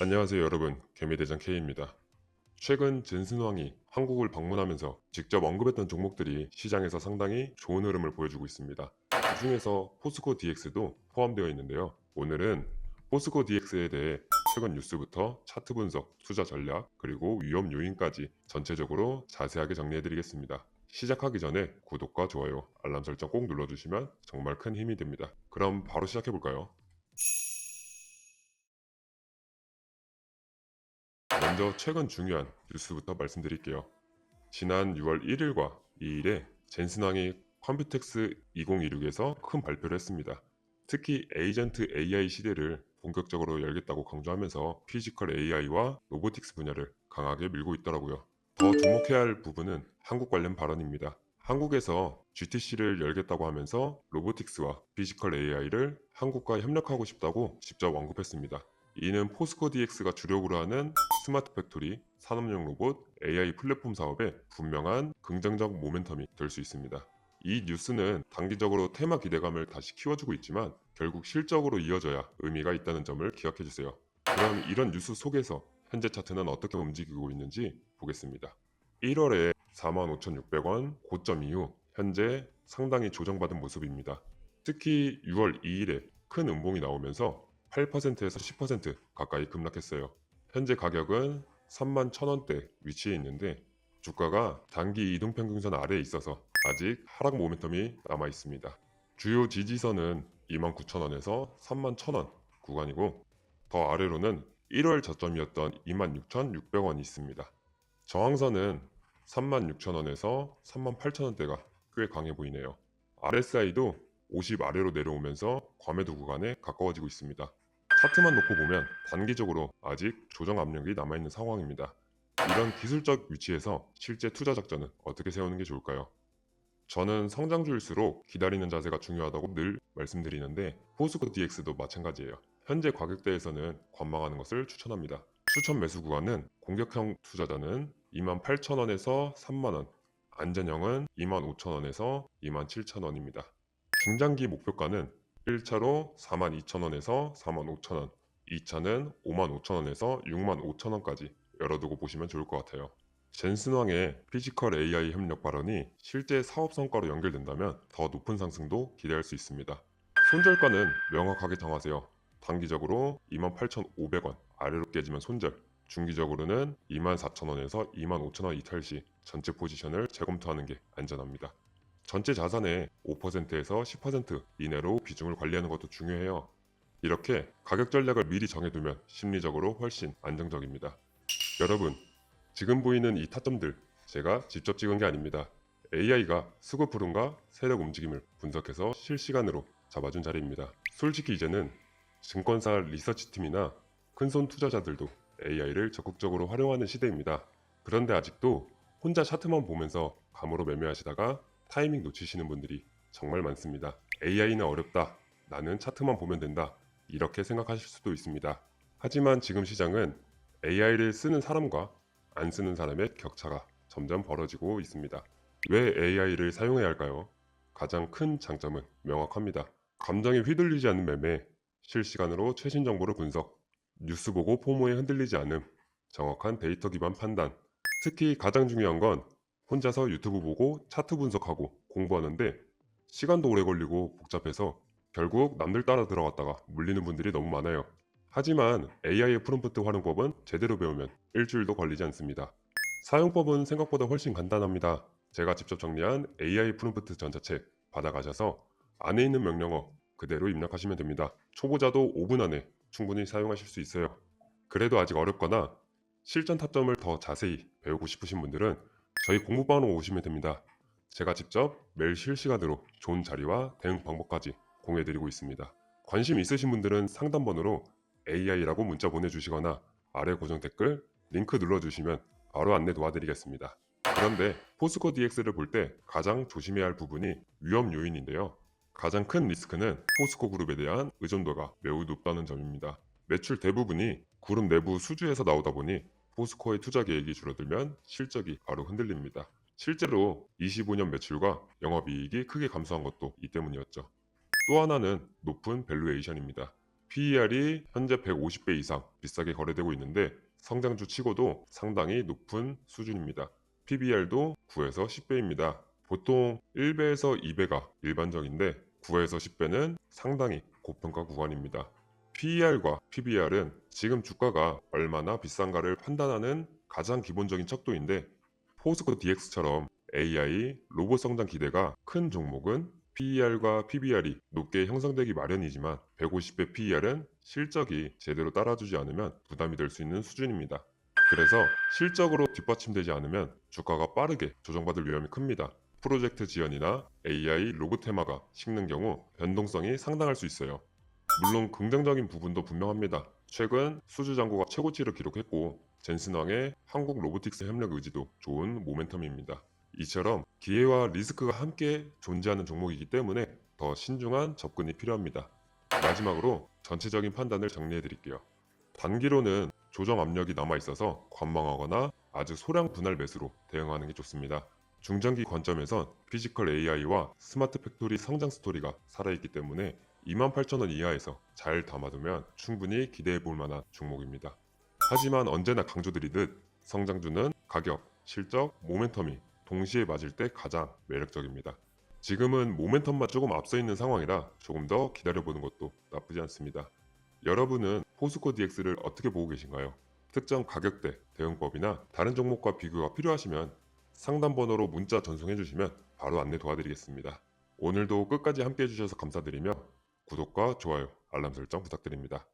안녕하세요 여러분, 개미대장 K입니다. 최근 젠슨왕이 한국을 방문하면서 직접 언급했던 종목들이 시장에서 상당히 좋은 흐름을 보여주고 있습니다. 그 중에서 포스코 DX도 포함되어 있는데요. 오늘은 포스코 DX에 대해 최근 뉴스부터 차트 분석, 투자 전략, 그리고 위험 요인까지 전체적으로 자세하게 정리해드리겠습니다. 시작하기 전에 구독과 좋아요, 알람 설정 꼭 눌러주시면 정말 큰 힘이 됩니다. 그럼 바로 시작해볼까요? 먼저 최근 중요한 뉴스부터 말씀드릴게요. 지난 6월 1일과 2일에 젠슨왕이 컴퓨텍스 2026에서 큰 발표를 했습니다. 특히 에이전트 AI 시대를 본격적으로 열겠다고 강조하면서 피지컬 AI와 로보틱스 분야를 강하게 밀고 있더라고요. 더 주목해야 할 부분은 한국 관련 발언입니다. 한국에서 GTC를 열겠다고 하면서 로보틱스와 피지컬 AI를 한국과 협력하고 싶다고 직접 언급했습니다. 이는 포스코 DX가 주력으로 하는 스마트 팩토리, 산업용 로봇, AI 플랫폼 사업에 분명한 긍정적 모멘텀이 될 수 있습니다. 이 뉴스는 단기적으로 테마 기대감을 다시 키워주고 있지만 결국 실적으로 이어져야 의미가 있다는 점을 기억해 주세요. 그럼 이런 뉴스 속에서 현재 차트는 어떻게 움직이고 있는지 보겠습니다. 1월에 45,600원 고점 이후 현재 상당히 조정받은 모습입니다. 특히 6월 2일에 큰 음봉이 나오면서 8%에서 10% 가까이 급락했어요. 현재 가격은 31,000원대 위치해 있는데 주가가 단기 이동평균선 아래에 있어서 아직 하락 모멘텀이 남아 있습니다. 주요 지지선은 29,000원에서 31,000원 구간이고 더 아래로는 1월 저점이었던 26,600원이 있습니다. 저항선은 36,000원에서 38,000원대가 꽤 강해 보이네요. RSI도 50 아래로 내려오면서 과매도 구간에 가까워지고 있습니다. 차트만 놓고 보면 단기적으로 아직 조정 압력이 남아있는 상황입니다. 이런 기술적 위치에서 실제 투자 작전은 어떻게 세우는 게 좋을까요? 저는 성장주일수록 기다리는 자세가 중요하다고 늘 말씀드리는데 포스코 DX도 마찬가지예요. 현재 가격대에서는 관망하는 것을 추천합니다. 추천 매수 구간은 공격형 투자자는 28,000원에서 3만원, 안전형은 25,000원에서 27,000원입니다. 중장기 목표가는 1차로 42,000원에서 45,000원, 2차는 55,000원에서 65,000원까지 열어두고 보시면 좋을 것 같아요. 젠슨왕의 피지컬 AI 협력 발언이 실제 사업 성과로 연결된다면 더 높은 상승도 기대할 수 있습니다. 손절가는 명확하게 정하세요. 단기적으로 28,500원 아래로 깨지면 손절, 중기적으로는 24,000원에서 25,000원 이탈 시 전체 포지션을 재검토하는 게 안전합니다. 전체 자산의 5%에서 10% 이내로 비중을 관리하는 것도 중요해요. 이렇게 가격 전략을 미리 정해두면 심리적으로 훨씬 안정적입니다. 여러분, 지금 보이는 이 타점들 제가 직접 찍은 게 아닙니다. AI가 수급 흐름과 세력 움직임을 분석해서 실시간으로 잡아준 자리입니다. 솔직히 이제는 증권사 리서치 팀이나 큰손 투자자들도 AI를 적극적으로 활용하는 시대입니다. 그런데 아직도 혼자 차트만 보면서 감으로 매매하시다가 타이밍 놓치시는 분들이 정말 많습니다. AI는 어렵다. 나는 차트만 보면 된다. 이렇게 생각하실 수도 있습니다. 하지만 지금 시장은 AI를 쓰는 사람과 안 쓰는 사람의 격차가 점점 벌어지고 있습니다. 왜 AI를 사용해야 할까요? 가장 큰 장점은 명확합니다. 감정에 휘둘리지 않는 매매, 실시간으로 최신 정보를 분석, 뉴스 보고 포모에 흔들리지 않음, 정확한 데이터 기반 판단. 특히 가장 중요한 건 혼자서 유튜브 보고 차트 분석하고 공부하는데 시간도 오래 걸리고 복잡해서 결국 남들 따라 들어갔다가 물리는 분들이 너무 많아요. 하지만 AI의 프롬프트 활용법은 제대로 배우면 일주일도 걸리지 않습니다. 사용법은 생각보다 훨씬 간단합니다. 제가 직접 정리한 AI 프롬프트 전자책 받아가셔서 안에 있는 명령어 그대로 입력하시면 됩니다. 초보자도 5분 안에 충분히 사용하실 수 있어요. 그래도 아직 어렵거나 실전 타점을 더 자세히 배우고 싶으신 분들은 저희 공부방으로 오시면 됩니다. 제가 직접 매일 실시간으로 좋은 자리와 대응 방법까지 공유해드리고 있습니다. 관심 있으신 분들은 상담번호로 AI라고 문자 보내주시거나 아래 고정 댓글 링크 눌러주시면 바로 안내 도와드리겠습니다. 그런데 포스코 DX를 볼 때 가장 조심해야 할 부분이 위험 요인인데요. 가장 큰 리스크는 포스코 그룹에 대한 의존도가 매우 높다는 점입니다. 매출 대부분이 그룹 내부 수주에서 나오다 보니 포스코의 투자 계획이 줄어들면 실적이 바로 흔들립니다. 실제로 25년 매출과 영업이익이 크게 감소한 것도 이 때문이었죠. 또 하나는 높은 밸류에이션입니다. PER이 현재 150배 이상 비싸게 거래되고 있는데 성장주 치고도 상당히 높은 수준입니다. PBR도 9에서 10배입니다. 보통 1배에서 2배가 일반적인데 9에서 10배는 상당히 고평가 구간입니다. PER과 PBR은 지금 주가가 얼마나 비싼가를 판단하는 가장 기본적인 척도인데 포스코 DX처럼 AI, 로봇 성장 기대가 큰 종목은 PER과 PBR이 높게 형성되기 마련이지만 150배 PER은 실적이 제대로 따라주지 않으면 부담이 될 수 있는 수준입니다. 그래서 실적으로 뒷받침되지 않으면 주가가 빠르게 조정받을 위험이 큽니다. 프로젝트 지연이나 AI 로봇 테마가 식는 경우 변동성이 상당할 수 있어요. 물론 긍정적인 부분도 분명합니다. 최근 수주 잔고가 최고치를 기록했고 젠슨왕의 한국 로보틱스 협력 의지도 좋은 모멘텀입니다. 이처럼 기회와 리스크가 함께 존재하는 종목이기 때문에 더 신중한 접근이 필요합니다. 마지막으로 전체적인 판단을 정리해 드릴게요. 단기로는 조정 압력이 남아 있어서 관망하거나 아주 소량 분할 매수로 대응하는 게 좋습니다. 중장기 관점에선 피지컬 AI와 스마트 팩토리 성장 스토리가 살아있기 때문에 28,000원 이하에서 잘 담아두면 충분히 기대해 볼 만한 종목입니다. 하지만 언제나 강조드리듯 성장주는 가격, 실적, 모멘텀이 동시에 맞을 때 가장 매력적입니다. 지금은 모멘텀만 조금 앞서 있는 상황이라 조금 더 기다려보는 것도 나쁘지 않습니다. 여러분은 포스코 DX를 어떻게 보고 계신가요? 특정 가격대, 대응법이나 다른 종목과 비교가 필요하시면 상담 번호로 문자 전송해 주시면 바로 안내 도와드리겠습니다. 오늘도 끝까지 함께 해주셔서 감사드리며 구독과 좋아요, 알람 설정 부탁드립니다.